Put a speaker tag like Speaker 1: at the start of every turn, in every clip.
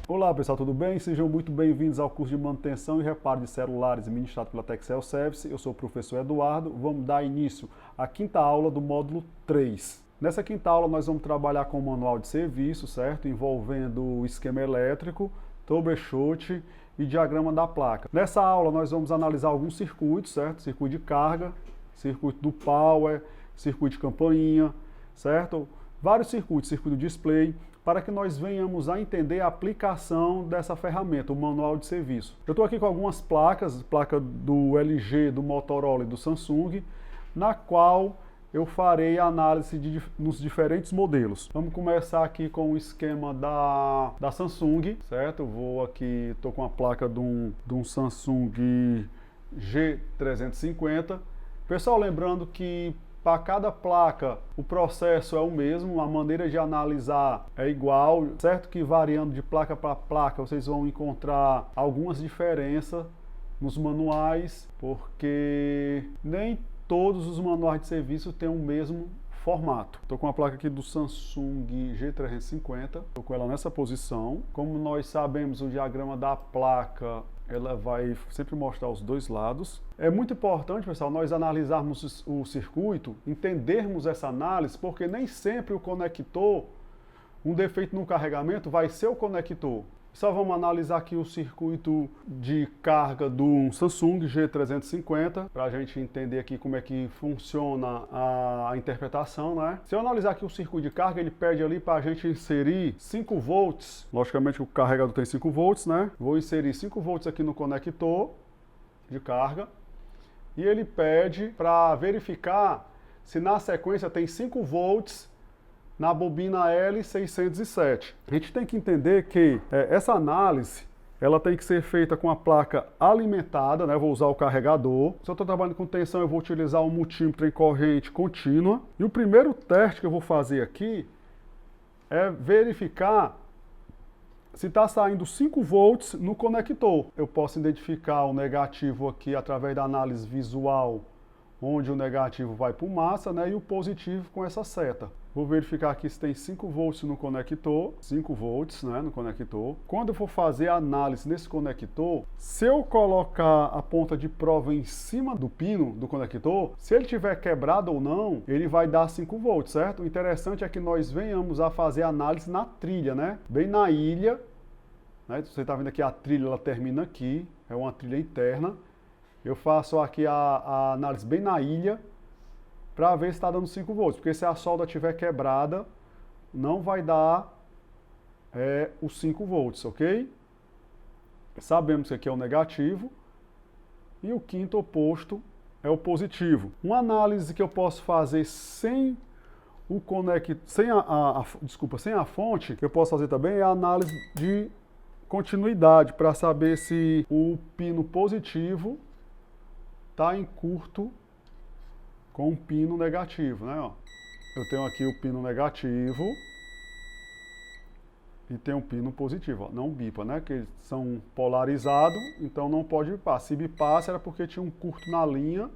Speaker 1: Olá pessoal, tudo bem? Sejam muito bem-vindos ao curso de manutenção e reparo de celulares ministrado pela Texel Service. Eu sou o professor Eduardo. Vamos dar início à quinta aula do módulo 3. Nessa quinta aula nós vamos trabalhar com o manual de serviço, certo? Envolvendo o esquema elétrico, troubleshoot e diagrama da placa. Nessa aula nós vamos analisar alguns circuitos, certo? Circuito de carga, circuito do power, circuito de campainha, certo? Vários circuitos, circuito display, para que nós venhamos a entender a aplicação dessa ferramenta, o manual de serviço. Eu estou aqui com algumas placas, placa do LG, do Motorola e do Samsung, na qual eu farei a análise nos diferentes modelos. Vamos começar aqui com o esquema da Samsung, certo? Eu vou aqui, estou com a placa de um Samsung G350. Pessoal, lembrando que para cada placa o processo é o mesmo, a maneira de analisar é igual, certo que variando de placa para placa vocês vão encontrar algumas diferenças nos manuais, porque nem todos os manuais de serviço têm o mesmo formato. Estou com a placa aqui do Samsung G350, estou com ela nessa posição. Como nós sabemos, o diagrama da placa ela vai sempre mostrar os dois lados. É muito importante, pessoal, nós analisarmos o circuito, entendermos essa análise, porque nem sempre o conector, um defeito no carregamento vai ser o conector. Só vamos analisar aqui o circuito de carga do Samsung G350, para a gente entender aqui como é que funciona a interpretação, né? Se eu analisar aqui o circuito de carga, ele pede ali para a gente inserir 5 volts. Logicamente o carregador tem 5 volts, né? Vou inserir 5 volts aqui no conector de carga. E ele pede para verificar se na sequência tem 5 volts na bobina L607. A gente tem que entender que essa análise ela tem que ser feita com a placa alimentada, né? Vou usar o carregador. Se eu estou trabalhando com tensão, eu vou utilizar um multímetro em corrente contínua. E o primeiro teste que eu vou fazer aqui é verificar se está saindo 5 volts no conector. Eu posso identificar o negativo aqui através da análise visual, onde o negativo vai para o massa, né, e o positivo com essa seta. Vou verificar aqui se tem 5 volts no conector, 5 volts, né, no conector. Quando eu for fazer a análise nesse conector, se eu colocar a ponta de prova em cima do pino do conector, se ele tiver quebrado ou não, ele vai dar 5 volts, certo? O interessante é que nós venhamos a fazer a análise na trilha, né, bem na ilha, né? Você está vendo aqui a trilha, ela termina aqui, é uma trilha interna. Eu faço aqui a análise bem na ilha, para ver se está dando 5 volts, porque se a solda estiver quebrada, não vai dar os 5 volts, ok? Sabemos que aqui é o negativo, e o quinto oposto é o positivo. Uma análise que eu posso fazer sem o conector, sem a fonte, que eu posso fazer também é a análise de continuidade, para saber se o pino positivo está em curto com um pino negativo, né? Ó, eu tenho aqui o pino negativo e tem um pino positivo, ó, não bipa, né? Que eles são polarizados, então não pode bipar. Se bipasse era porque tinha um curto na linha,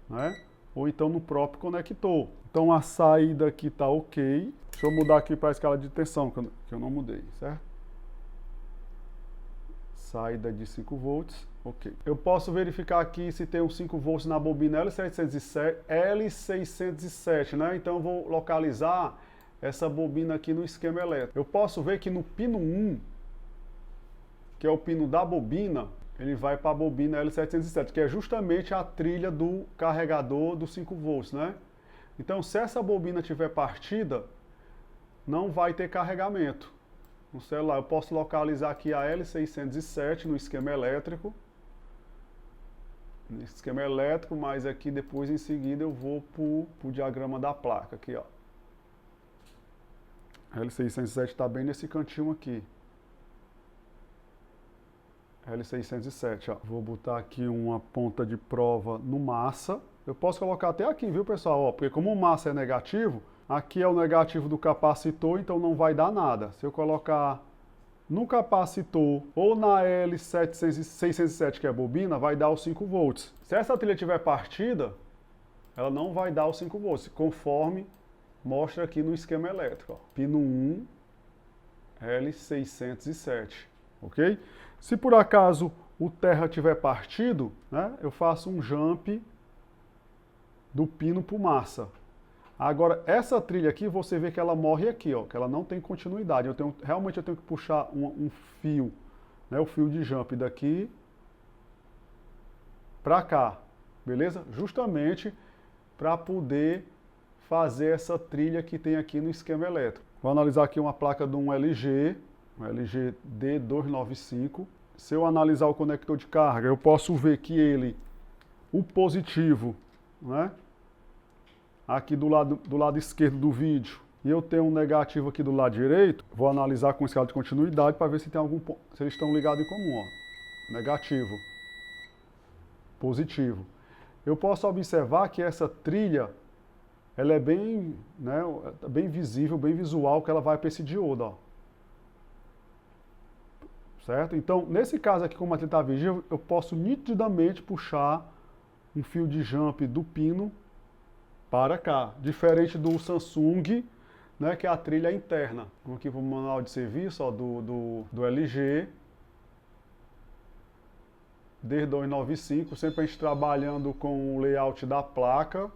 Speaker 1: né? Ou então no próprio conector. Então a saída aqui está ok. Deixa eu mudar aqui para a escala de tensão, que eu não mudei, certo? Saída de 5 volts, ok. Eu posso verificar aqui se tem uns 5 volts na bobina L607, né? Então eu vou localizar essa bobina aqui no esquema elétrico. Eu posso ver que no pino 1, que é o pino da bobina, ele vai para a bobina L707, que é justamente a trilha do carregador dos 5 volts, né? Então se essa bobina tiver partida, não vai ter carregamento. No celular, eu posso localizar aqui a L607 no esquema elétrico. No esquema elétrico, mas aqui depois em seguida eu vou para o diagrama da placa aqui, ó. A L607 está bem nesse cantinho aqui. L607, ó. Vou botar aqui uma ponta de prova no massa. Eu posso colocar até aqui, viu, pessoal? Ó, porque como o massa é negativo, aqui é o negativo do capacitor, então não vai dar nada. Se eu colocar no capacitor ou na L607, que é a bobina, vai dar os 5 volts. Se essa trilha tiver partida, ela não vai dar os 5 volts, conforme mostra aqui no esquema elétrico. Ó. Pino 1 L607, ok? Se por acaso o terra tiver partido, né, eu faço um jump do pino para o massa. Agora, essa trilha aqui, você vê que ela morre aqui, ó, que ela não tem continuidade. Realmente eu tenho que puxar um fio, né, o fio de jump daqui para cá, beleza? Justamente para poder fazer essa trilha que tem aqui no esquema elétrico. Vou analisar aqui uma placa de um LG D295. Se eu analisar o conector de carga, eu posso ver que o positivo, né, aqui do lado esquerdo do vídeo, e eu tenho um negativo aqui do lado direito. Vou analisar com escala de continuidade para ver se tem se eles estão ligados em comum, ó. Negativo, positivo. Eu posso observar que essa trilha, ela é bem, né, bem visível, bem visual, que ela vai para esse diodo, ó. Certo? Então, nesse caso aqui, como a trilha está visível, eu posso nitidamente puxar um fio de jump do pino para cá, diferente do Samsung, né, que é a trilha interna. Vamos aqui para o manual de serviço, ó, do LG D295, sempre a gente trabalhando com o layout da placa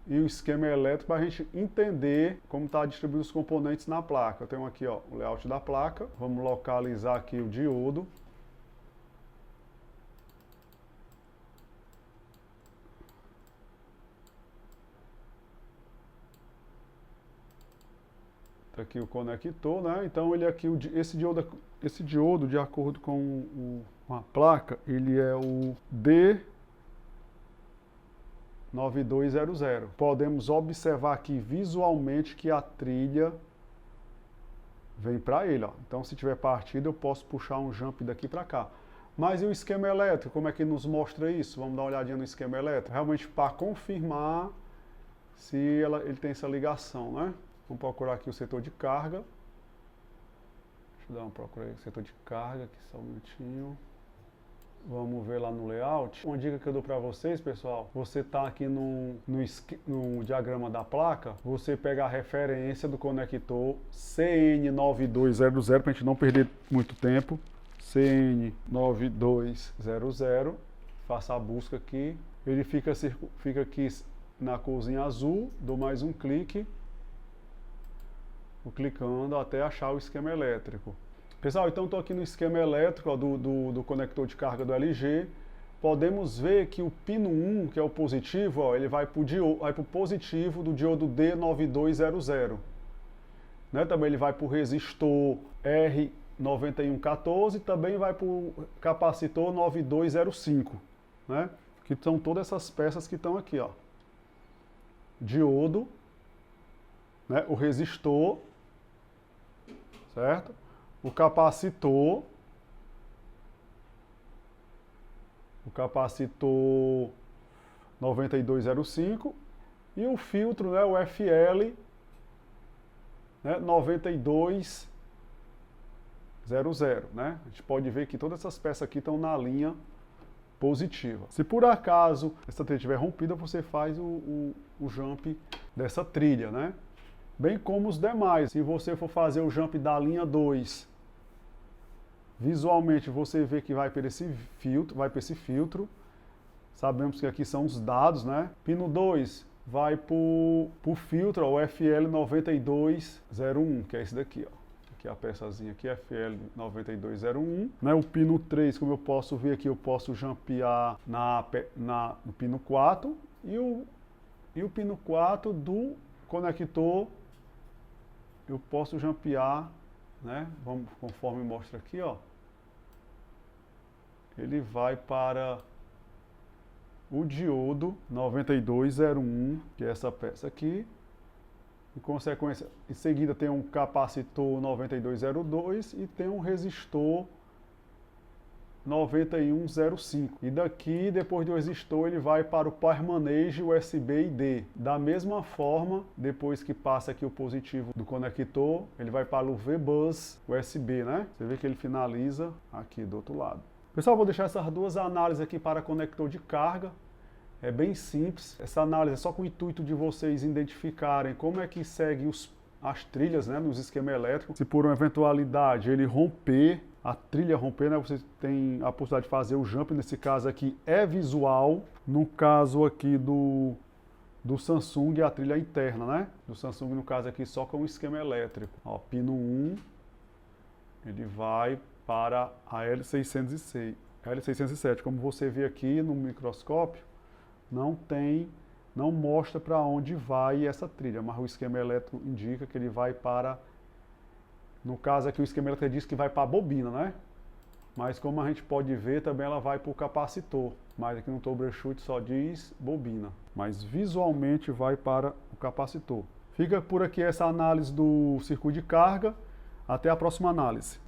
Speaker 1: e o esquema elétrico para a gente entender como está distribuído os componentes na placa. Eu tenho aqui, ó, o layout da placa, vamos localizar aqui o diodo. Tá aqui o conector, né? Então ele aqui, esse diodo, de acordo com a placa, ele é o D9200. Podemos observar aqui visualmente que a trilha vem para ele, ó. Então se tiver partida eu posso puxar um jump daqui para cá. Mas e o esquema elétrico, como é que nos mostra isso? Vamos dar uma olhadinha no esquema elétrico, realmente para confirmar se ele tem essa ligação, né? Vamos procurar aqui o setor de carga. Deixa eu dar uma procura aí, setor de carga, aqui só um minutinho. Vamos ver lá no layout. Uma dica que eu dou para vocês, pessoal, você está aqui no diagrama da placa, você pega a referência do conector CN9200, para a gente não perder muito tempo. CN9200, faça a busca aqui. Ele fica aqui na corzinha azul, dou mais um clique. Vou clicando até achar o esquema elétrico. Pessoal, então estou aqui no esquema elétrico, ó, do conector de carga do LG. Podemos ver que o pino 1, que é o positivo, ó, ele vai para o positivo do diodo D9200. Né? Também ele vai para o resistor R9114 e também vai para o capacitor 9205. Né? Que são todas essas peças que estão aqui, ó. Diodo, né? O resistor, certo? O capacitor 9205 e o filtro, né, o FL, né, 9200, né? A gente pode ver que todas essas peças aqui estão na linha positiva. Se por acaso essa trilha estiver rompida, você faz o jump dessa trilha, né? Bem como os demais. Se você for fazer o jump da linha 2, visualmente você vê que vai para esse filtro. Sabemos que aqui são os dados, né? Pino 2 vai para o filtro, ó, o FL9201, que é esse daqui, ó. Aqui a peçazinha aqui, FL9201. Né? O pino 3, como eu posso ver aqui, eu posso jumpear no pino 4. E o pino 4 do conector eu posso jumpear, né? Vamos, conforme mostra aqui, ó. Ele vai para o diodo 9201, que é essa peça aqui. Em consequência, em seguida tem um capacitor 9202 e tem um resistor 9105. E daqui, depois do resistor, ele vai para o Power Manage USB ID. Da mesma forma, depois que passa aqui o positivo do conector, ele vai para o VBus USB, né? Você vê que ele finaliza aqui do outro lado. Pessoal, vou deixar essas duas análises aqui para conector de carga. É bem simples. Essa análise é só com o intuito de vocês identificarem como é que segue as trilhas, né, nos esquemas elétricos. Se por uma eventualidade ele romper, a trilha romper, né, você tem a possibilidade de fazer o jump. Nesse caso aqui é visual. No caso aqui do Samsung, a trilha interna, né? Do Samsung, no caso aqui, só com o esquema elétrico. Ó, pino 1, ele vai para a L606, L607. Como você vê aqui no microscópio, não mostra para onde vai essa trilha, mas o esquema elétrico indica que ele vai para, no caso aqui o esquema elétrico diz que vai para a bobina, né? Mas como a gente pode ver, também ela vai para o capacitor, mas aqui no troubleshoot só diz bobina, mas visualmente vai para o capacitor. Fica por aqui essa análise do circuito de carga, até a próxima análise.